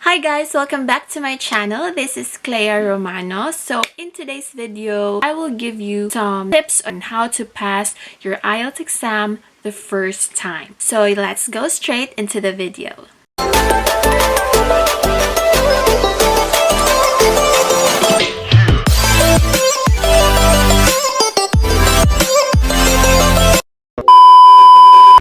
Hi guys, welcome back to my channel. This is Clea Romano. So in today's video, I will give you some tips on how to pass your IELTS exam the first time. So let's go straight into the video.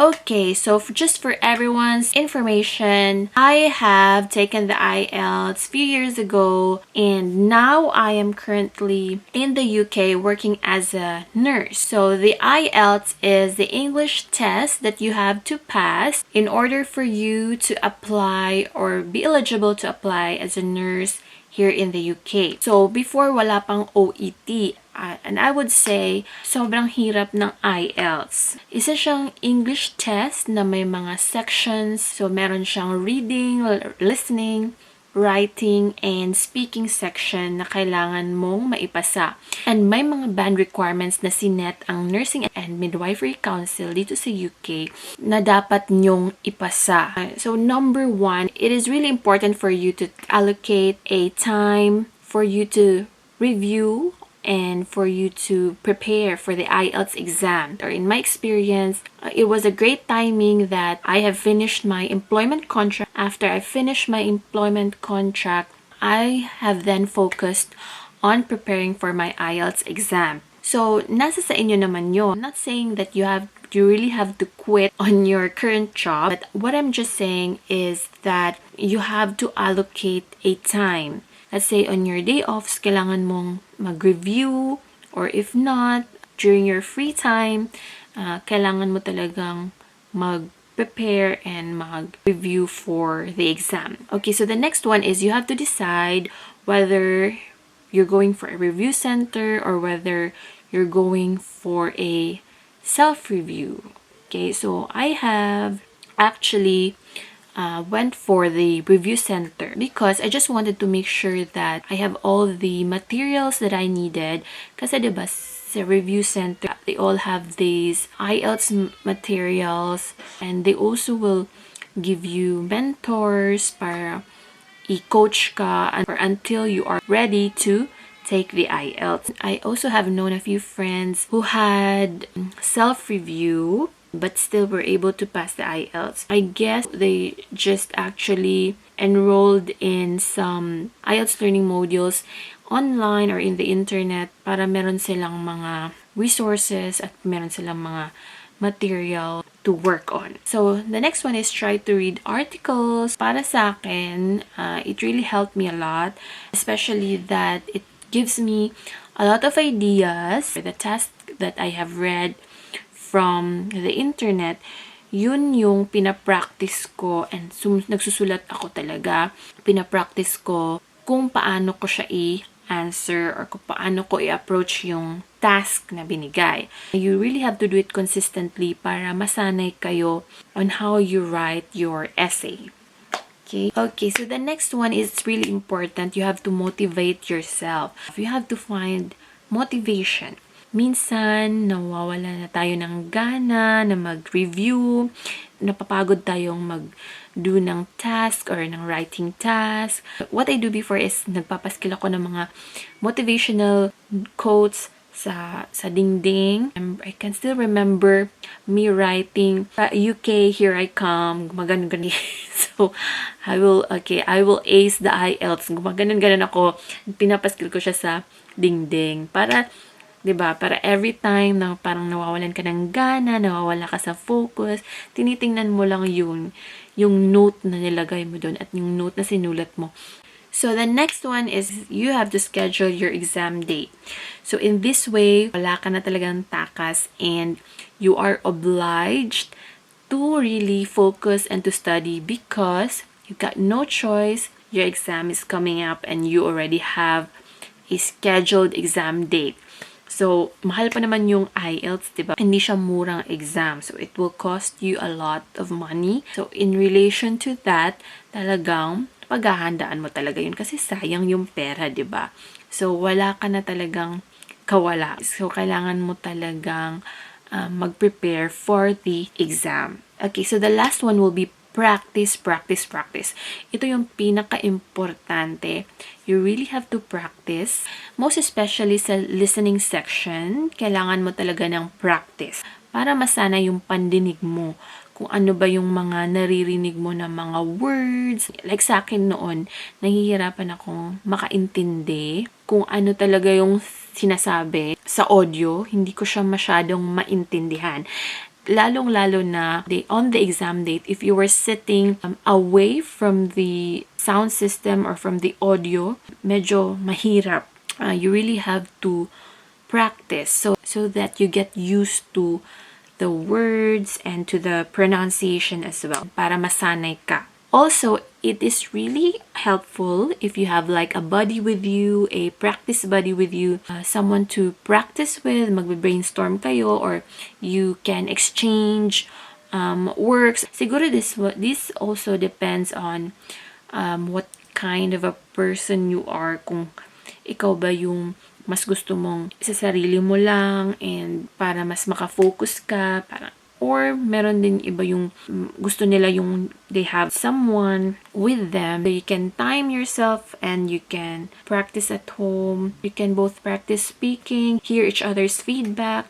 Okay, so just for everyone's information, I have taken the IELTS a few years ago, and now I am currently in the UK working as a nurse. So the IELTS is the English test that you have to pass in order for you to apply or be eligible to apply as a nurse here in the UK. So before, wala pang OET. And I would say, sobrang hirap ng IELTS. Isa siyang English test na may mga sections. So, meron siyang reading, listening, writing, and speaking section na kailangan mong maipasa. And may mga band requirements na sinet ang Nursing and Midwifery Council dito sa UK na dapat nyong ipasa. So, number one, it is really important for you to allocate a time for you to review and for you to prepare for the IELTS exam. Or in my experience, it was a great timing that I have finished my employment contract. After I finished my employment contract, I have then focused on preparing for my IELTS exam. So, nasa sa inyo naman yun. I'm not saying that you really have to quit on your current job, but what I'm just saying is that you have to allocate a time. Let's say on your day offs, kailangan mong mag-review, or if not, during your free time, kailangan mo talagang mag-prepare and mag-review for the exam. Okay, so the next one is you have to decide whether you're going for a review center or whether you're going for a self-review. Okay, so I have actually went for the review center because I just wanted to make sure that I have all the materials that I needed. Kasi diba sa review center, they all have these IELTS materials, and they also will give you mentors para i-coach ka until you are ready to take the IELTS. I also have known a few friends who had self-review but still were able to pass the IELTS. I guess they just actually enrolled in some IELTS learning modules online or in the internet para meron silang mga resources at meron silang mga material to work on. So, the next one is try to read articles. Para sa akin, it really helped me a lot, especially that it gives me a lot of ideas. The test that I have read from the internet, yun yung pinapractice ko, and nagsusulat ako talaga. Pinapractice ko kung paano ko siya i-answer or kung paano ko i-approach yung task na binigay. You really have to do it consistently para masanay kayo on how you write your essay. Okay, so the next one is really important. You have to motivate yourself. You have to find motivation. Minsan, nawawala na tayo ng gana na mag-review, napapagod tayong mag-do ng task or ng writing task. What I do before is nagpapaskil ako ng mga motivational quotes sa dingding. I can still remember me writing, UK, here I come, gumaganon-ganon. So, I will ace the IELTS. Gumaganon-ganon ako. Pinapaskil ko siya sa dingding. Para 'di ba? Para every time na parang nawawalan ka ng gana, nawawala ka sa focus, tinitingnan mo lang yung note na nilagay mo doon at yung note na sinulat mo. So the next one is you have to schedule your exam date. So in this way, wala ka na talagang takas and you are obliged to really focus and to study because you got no choice. Your exam is coming up and you already have a scheduled exam date. So, mahal pa naman yung IELTS, diba? Hindi siya murang exam. So, it will cost you a lot of money. So, in relation to that, talagang paghahandaan mo talaga yun kasi sayang yung pera, diba? So, wala ka na talagang kawala. So, kailangan mo talagang mag-prepare for the exam. Okay, so the last one will be practice, practice, practice. Ito yung pinaka-importante. You really have to practice. Most especially sa listening section, kailangan mo talaga ng practice para masana yung pandinig mo. Kung ano ba yung mga naririnig mo na mga words. Like sa akin noon, nahihirapan akong makaintindi kung ano talaga yung sinasabi sa audio. Hindi ko siya masyadong maintindihan. Lalong-lalo na on the exam date, if you were sitting away from the sound system or from the audio, medyo mahirap. You really have to practice so that you get used to the words and to the pronunciation as well, para masanay ka. Also, it is really helpful if you have like a buddy with you, a practice buddy with you, someone to practice with, magbe-brainstorm kayo, or you can exchange works. Siguro this also depends on what kind of a person you are. Kung ikaw ba yung mas gusto mong sa sarili mo lang and para mas makafocus ka, or meron din iba yung gusto nila yung they have someone with them. So you can time yourself and you can practice at home. You can both practice speaking, hear each other's feedback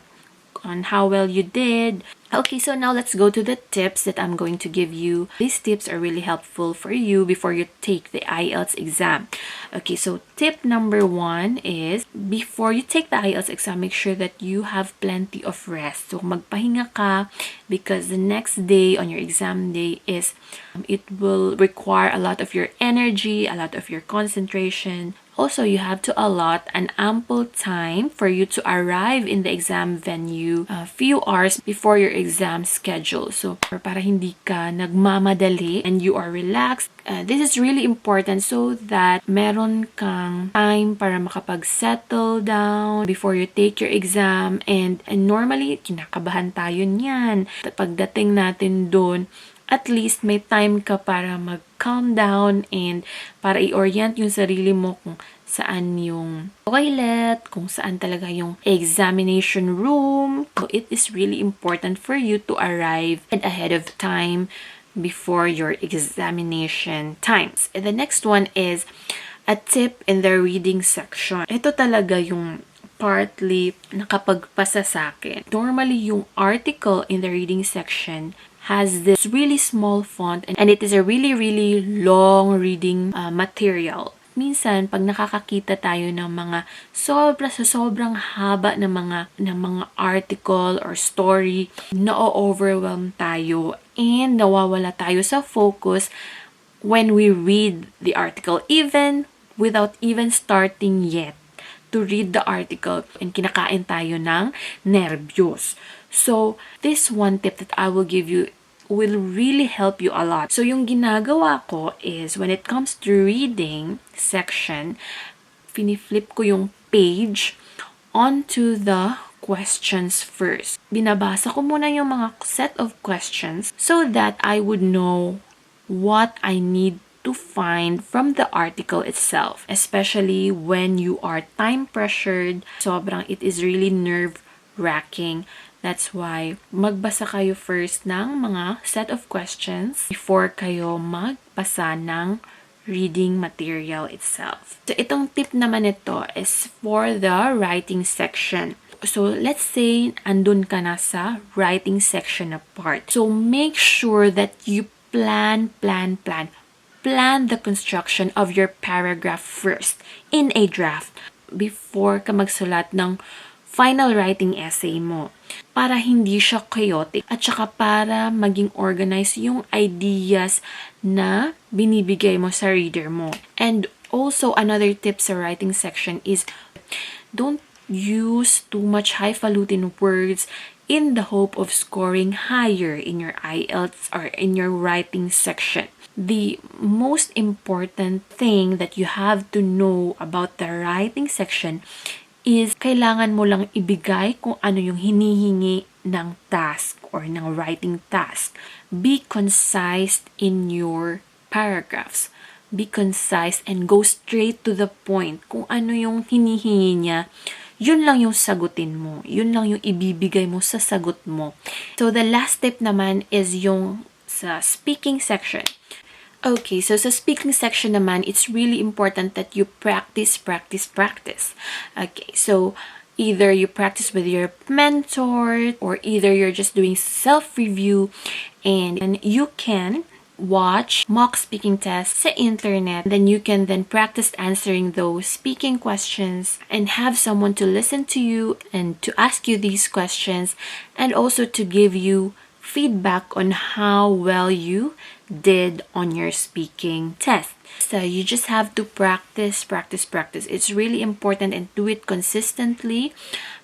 on how well you did. Okay, so now let's go to the tips that I'm going to give you. These tips are really helpful for you before you take the IELTS exam. Okay, so tip number 1 is before you take the IELTS exam, make sure that you have plenty of rest. So magpahinga ka because the next day on your exam day it will require a lot of your energy, a lot of your concentration. Also, you have to allot an ample time for you to arrive in the exam venue a few hours before your exam schedule. So, para hindi ka nagmamadali and you are relaxed. This is really important so that meron kang time para makapag-settle down before you take your exam. And normally, kinakabahan tayo niyan. Pagdating natin doon, at least may time ka para mag-calm down and para i-orient yung sarili mo kung saan yung toilet, kung saan talaga yung examination room. So it is really important for you to arrive ahead of time before your examination times. And the next one is a tip in the reading section. Ito talaga yung partly nakapagpasa sa akin. Normally, yung article in the reading section has this really small font and it is a really, really long reading material. Minsan, pag nakakakita tayo ng mga sobrang haba ng mga article or story, na-overwhelm tayo and nawawala tayo sa focus when we read the article, even without even starting yet to read the article, and kinakain tayo ng nervyos. So, this one tip that I will give you will really help you a lot. So, yung ginagawa ko is, when it comes to reading section, finiflip ko yung page onto the questions first. Binabasa ko muna yung mga set of questions so that I would know what I need to find from the article itself, especially when you are time pressured. Sobrang it is really nerve-wracking. That's why magbasa kayo first ng mga set of questions before kayo magbasa ng reading material itself. So itong tip naman ito is for the writing section. So let's say andun ka na sa writing section na part. So make sure that you plan the construction of your paragraph first in a draft before ka magsulat ng final writing essay mo, para hindi siya chaotic at saka para maging organized yung ideas na binibigay mo sa reader mo. And also, another tip sa writing section is don't use too much highfalutin words in the hope of scoring higher in your IELTS or in your writing section. The most important thing that you have to know about the writing section is kailangan mo lang ibigay kung ano yung hinihingi ng task or ng writing task. Be concise in your paragraphs. Be concise and go straight to the point. Kung ano yung hinihingi niya, yun lang yung sagutin mo. Yun lang yung ibibigay mo sa sagot mo. So the last tip naman is yung sa speaking section. Okay, so sa speaking section naman, it's really important that you practice. Okay, so either you practice with your mentor or either you're just doing self-review, and you can watch mock speaking tests sa internet. Then you can then practice answering those speaking questions and have someone to listen to you and to ask you these questions and also to give you feedback on how well you did on your speaking test. So you just have to practice. It's really important, and do it consistently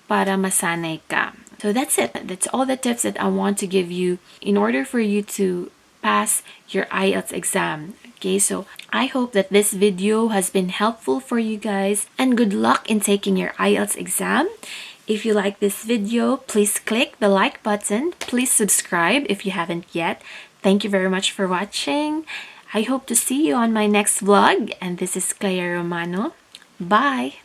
para masanay ka. So that's it. That's all the tips that I want to give you in order for you to pass your IELTS exam. Okay, so I hope that this video has been helpful for you guys, and good luck in taking your IELTS exam. If you like this video, please click the like button. Please subscribe if you haven't yet. Thank you very much for watching. I hope to see you on my next vlog. And this is Claire Romano. Bye!